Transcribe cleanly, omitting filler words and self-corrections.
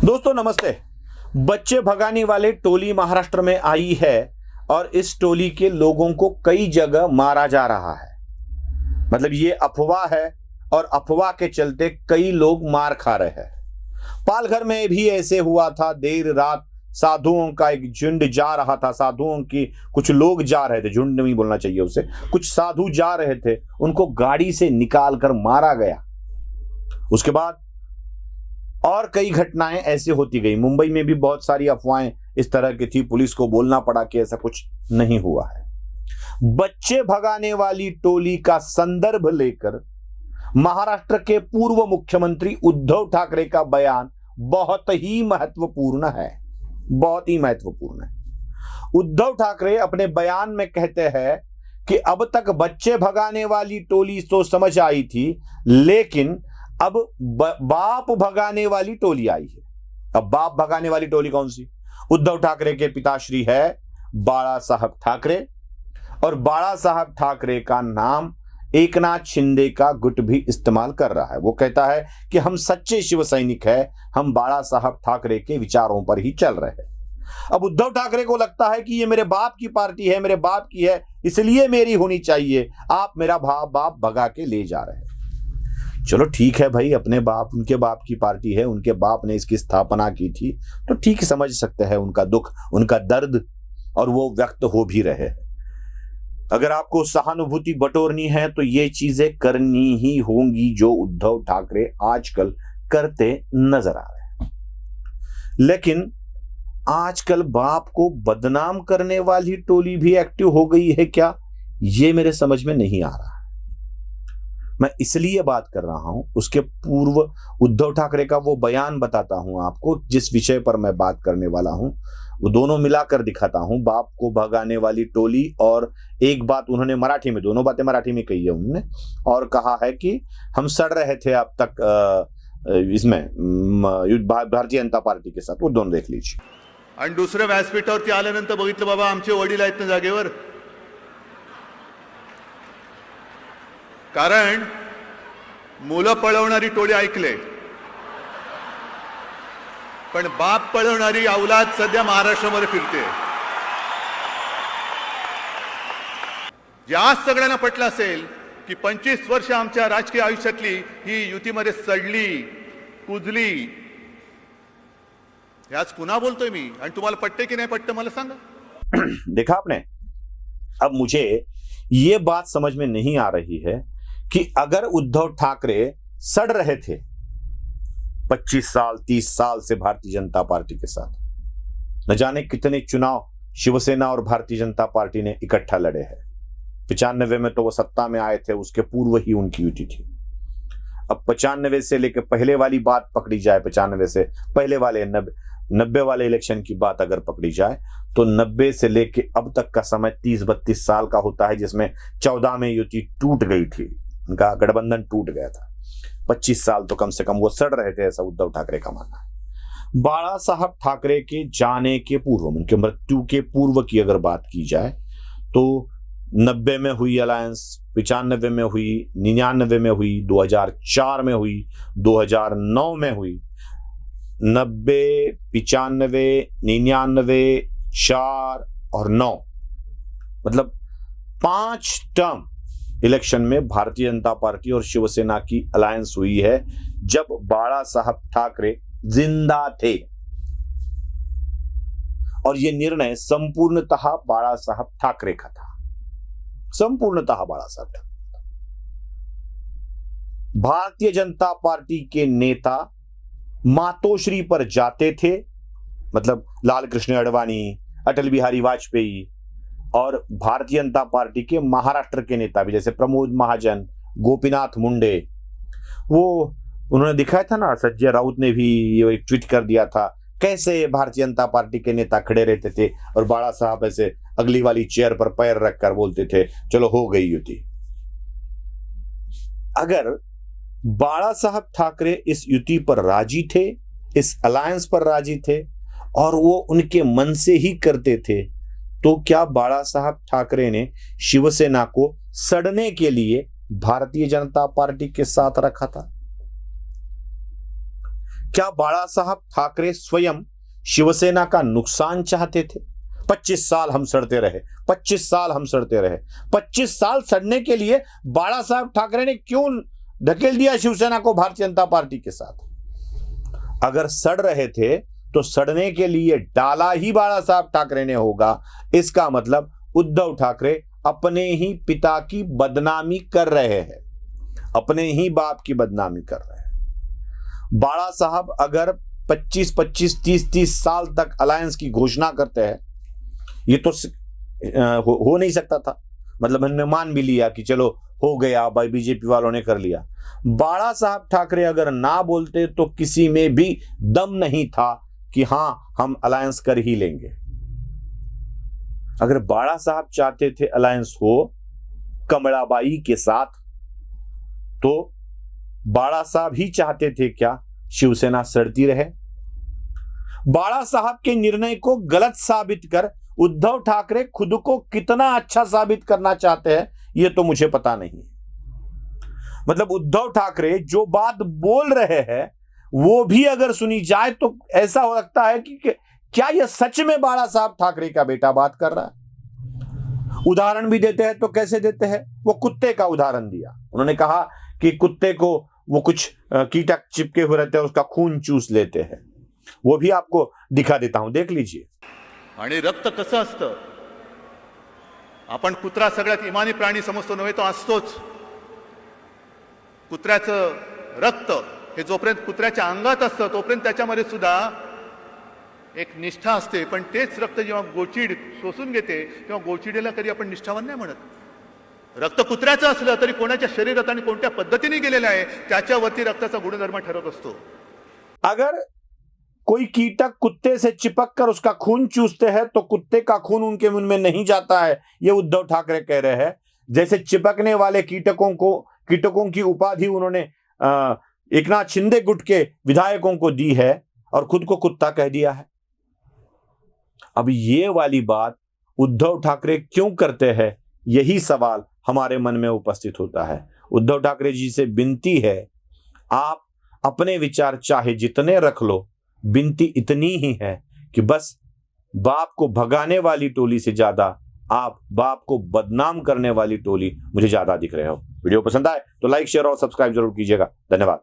दोस्तों नमस्ते। बच्चे भगाने वाले टोली महाराष्ट्र में आई है और इस टोली के लोगों को कई जगह मारा जा रहा है। मतलब ये अफवाह है और अफवाह के चलते कई लोग मार खा रहे हैं। पालघर में भी ऐसे हुआ था। देर रात साधुओं का एक झुंड जा रहा था। साधुओं की कुछ लोग जा रहे थे, झुंड नहीं बोलना चाहिए उसे, कुछ साधु जा रहे थे, उनको गाड़ी से निकाल कर मारा गया। उसके बाद और कई घटनाएं ऐसे होती गई। मुंबई में भी बहुत सारी अफवाहें इस तरह की थी, पुलिस को बोलना पड़ा कि ऐसा कुछ नहीं हुआ है। बच्चे भगाने वाली टोली का संदर्भ लेकर महाराष्ट्र के पूर्व मुख्यमंत्री उद्धव ठाकरे का बयान बहुत ही महत्वपूर्ण है, बहुत ही महत्वपूर्ण है। उद्धव ठाकरे अपने बयान में कहते हैं कि अब तक बच्चे भगाने वाली टोली तो समझ आई थी, लेकिन अब बाप भगाने वाली टोली आई है। अब बाप भगाने वाली टोली कौन सी? उद्धव ठाकरे के पिताश्री है बाला साहब ठाकरे, और बाला साहब ठाकरे का नाम एकनाथ शिंदे का गुट भी इस्तेमाल कर रहा है। वो कहता है कि हम सच्चे शिव सैनिक हैं, हम बाला साहब ठाकरे के विचारों पर ही चल रहे हैं। अब उद्धव ठाकरे को लगता है कि ये मेरे बाप की पार्टी है, मेरे बाप की है, इसलिए मेरी होनी चाहिए, आप मेरा बाप भगा के ले जा रहे हैं। चलो ठीक है भाई, अपने बाप, उनके बाप की पार्टी है, उनके बाप ने इसकी स्थापना की थी, तो ठीक समझ सकते हैं उनका दुख, उनका दर्द, और वो व्यक्त हो भी रहे। अगर आपको सहानुभूति बटोरनी है तो ये चीजें करनी ही होंगी जो उद्धव ठाकरे आजकल करते नजर आ रहे हैं। लेकिन आजकल बाप को बदनाम करने वाली टोली भी एक्टिव हो गई है क्या, ये मेरे समझ में नहीं आ रहा। मैं इसलिए बात कर रहा हूं, उसके पूर्व उद्धव ठाकरे का वो बयान बताता हूं आपको, जिस विषय पर मैं बात करने वाला हूं वो दोनों मिलाकर दिखाता हूं। बाप को भगाने वाली टोली, और एक बात उन्होंने मराठी में, दोनों बातें मराठी में कही है उन्होंने, और कहा है कि हम सड़ रहे थे अब तक इसमें भारतीय जनता पार्टी के साथ। वो दोनों देख लीजिए। आणि दुसऱ्या व्यासपीठावरती आल्यानंतर बघितलं, बाबा आमचे वडील आहेत ना जागेवर, कारण मुलं पळवणारी टोळी ऐकले, पण बाप पळवणारी औलाद सध्या महाराष्ट्रामध्ये फिरते। या सगळ्यांना पटलं असेल की 25 वर्ष आमच्या राजकीय आयुष्यातली ही युतीमध्ये सडली कुजली। याच पुन्हा बोलतोय मी, आणि तुम्हाला पटते की नाही पटते मला सांगा। देखा आपने? अब मुझे ये बात समझ में नहीं आ रही है कि अगर उद्धव ठाकरे सड़ रहे थे 25 साल 30 साल से भारतीय जनता पार्टी के साथ, न जाने कितने चुनाव शिवसेना और भारतीय जनता पार्टी ने इकट्ठा लड़े हैं। 95 में तो वो सत्ता में आए थे, उसके पूर्व ही उनकी युति थी। अब 95 से लेकर पहले वाली बात पकड़ी जाए, 95 से पहले वाले 90 वाले इलेक्शन की बात अगर पकड़ी जाए तो 90 से लेके अब तक का समय 30-32 साल का होता है, जिसमें 14 में युति टूट गई थी, उनका गठबंधन टूट गया था। 25 साल तो कम से कम वो सड़ रहे थे, ऐसा उद्धव ठाकरे का मानना है। बाला साहब ठाकरे के जाने के पूर्व, उनके मृत्यु के पूर्व की अगर बात की जाए तो 90 में हुई अलायंस, 95 में हुई, 99 में हुई, 2004 में हुई, 2009 में हुई, 90, 95, 99, 4 और 9, मतलब 5 टर्म इलेक्शन में भारतीय जनता पार्टी और शिवसेना की अलायंस हुई है, जब बाला साहब ठाकरे जिंदा थे। और यह निर्णय संपूर्णतः बाला साहब ठाकरे का था, संपूर्णतः बाला साहब ठाकरे। भारतीय जनता पार्टी के नेता मातोश्री पर जाते थे, मतलब लाल कृष्ण आडवाणी, अटल बिहारी वाजपेयी, और भारतीय जनता पार्टी के महाराष्ट्र के नेता भी, जैसे प्रमोद महाजन, गोपीनाथ मुंडे, वो उन्होंने दिखाया था ना, संजय राउत ने भी ये ट्वीट कर दिया था, कैसे भारतीय जनता पार्टी के नेता खड़े रहते थे और बाला साहब ऐसे अगली वाली चेयर पर पैर रखकर बोलते थे चलो हो गई युति। अगर बाला साहब ठाकरे इस युति पर राजी थे, इस अलायंस पर राजी थे, और वो उनके मन से ही करते थे, तो क्या बाला साहब ठाकरे ने शिवसेना को सड़ने के लिए भारतीय जनता पार्टी के साथ रखा था? क्या बाळा साहब ठाकरे स्वयं शिवसेना का नुकसान चाहते थे? 25 साल हम सड़ते रहे, 25 साल हम सड़ते रहे। 25 साल सड़ने के लिए बाळा साहब ठाकरे ने क्यों धकेल दिया शिवसेना को भारतीय जनता पार्टी के साथ? अगर सड़ रहे थे तो सड़ने के लिए डाला ही बाळा साहब ठाकरे ने होगा। इसका मतलब उद्धव ठाकरे अपने ही पिता की बदनामी कर रहे हैं, अपने ही बाप की बदनामी कर रहे हैं। बाळा साहब अगर 25-25, 30-30 साल तक अलायंस की घोषणा करते हैं, ये तो हो नहीं सकता था। मतलब हमने मान भी लिया कि चलो हो गया, भाई बीजेपी वालों ने कर लिया। बाळा साहब ठाकरे अगर ना बोलते तो किसी में भी दम नहीं था कि हां हम अलायंस कर ही लेंगे। अगर बाळा साहब चाहते थे अलायंस हो कमलाबाई के साथ, तो बाळा साहब ही चाहते थे क्या शिवसेना सड़ती रहे? बाळा साहब के निर्णय को गलत साबित कर उद्धव ठाकरे खुद को कितना अच्छा साबित करना चाहते हैं यह तो मुझे पता नहीं। मतलब उद्धव ठाकरे जो बात बोल रहे हैं वो भी अगर सुनी जाए तो ऐसा हो सकता है कि क्या यह सच में बाळा साहब ठाकरे का बेटा बात कर रहा है? उदाहरण भी देते हैं तो कैसे देते हैं? वो कुत्ते का उदाहरण दिया। उन्होंने कहा कि कुत्ते को वो कुछ कीटक चिपके हुए रहते हैं, उसका खून चूस लेते हैं। वो भी आपको दिखा देता हूं, देख लीजिए। आणि रक्त कसं असतं? आपण कुत्रा सगळ्यात इमानी प्राणी समजतो नव्हे, तो असतोच। कुत्र्याचं रक्त हे जोपर्यंत कुत्र्याच्या अंगात असतं तोपर्यंत त्याच्यामध्ये सुद्धा एक निष्ठा असते, पण तेच रक्त जेव्हा गोचीड शोषून घेते तेव्हा गोचिडीला कधी आपण निष्ठावान नाही म्हणत। रक्त कुत्र्याचं असलं तरी कोणाच्या शरीरात आणि कोणत्या पद्धतीने गेलेलं आहे त्याच्यावरती रक्ताचा गुणधर्म ठरत असतो। अगर कोई कीटक कुत्ते से चिपक कर उसका खून चूसते हैं तो कुत्ते का खून उनके मुंह में नहीं जाता है, ये उद्धव ठाकरे कह रहे हैं। जैसे चिपकने वाले कीटकों की उपाधि उन्होंने एकनाथ शिंदे गुट के विधायकों को दी है और खुद को कुत्ता कह दिया है। अब ये वाली बात उद्धव ठाकरे क्यों करते हैं, यही सवाल हमारे मन में उपस्थित होता है। उद्धव ठाकरे जी से विनती है, आप अपने विचार चाहे जितने रख लो, विनती इतनी ही है कि बस बाप को भगाने वाली टोली से ज्यादा आप बाप को बदनाम करने वाली टोली मुझे ज्यादा दिख रहे हो। वीडियो पसंद आए तो लाइक, शेयर और सब्सक्राइब जरूर कीजिएगा। धन्यवाद।